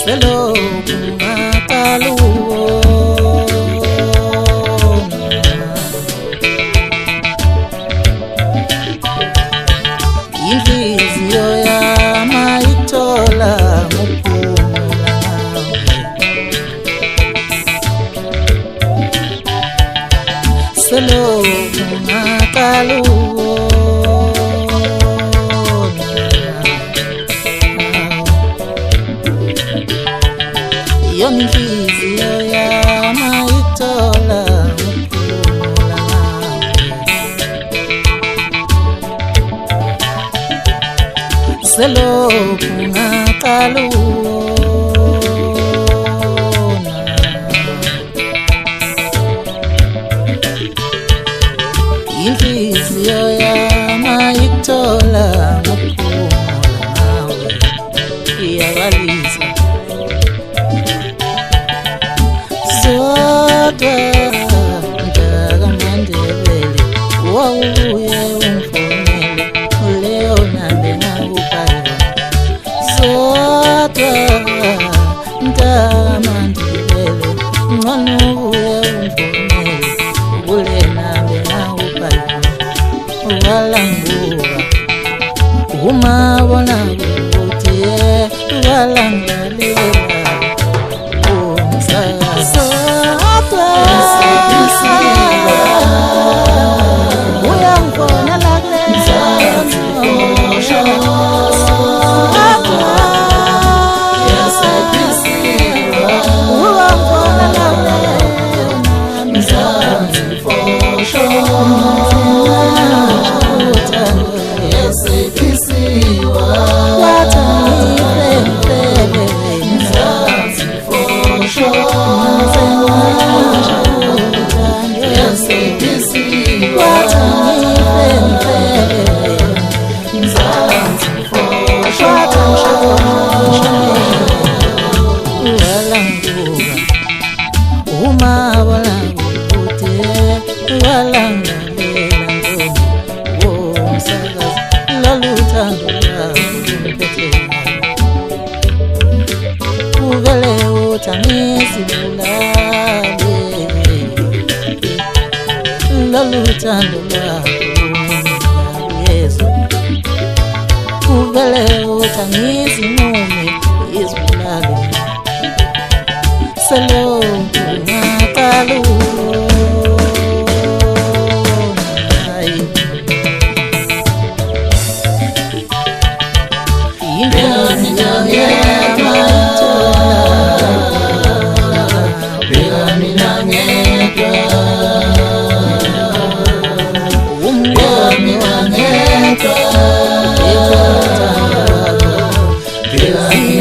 selokhu ngaqala inhliziyo yami ayithola ngokuphumula nawe selokhu ngaqala inhliziyo yami ayithola ngokuphumula nawe selokhu ngaqala inhliziyo yami ayithola ngokuphumula nawe iyabalisa Zodwa mntakamandebele wawubuye ungifonele uleyo nande ngakubhala Zodwa mntakamandebele ngcono ubuye ungifonele ule nande ngakubhala walanguka umabona ukuthi walangalela Loluthando lwakho Yesu kuvele uthangizinqume izibulali selokhu ngaqala I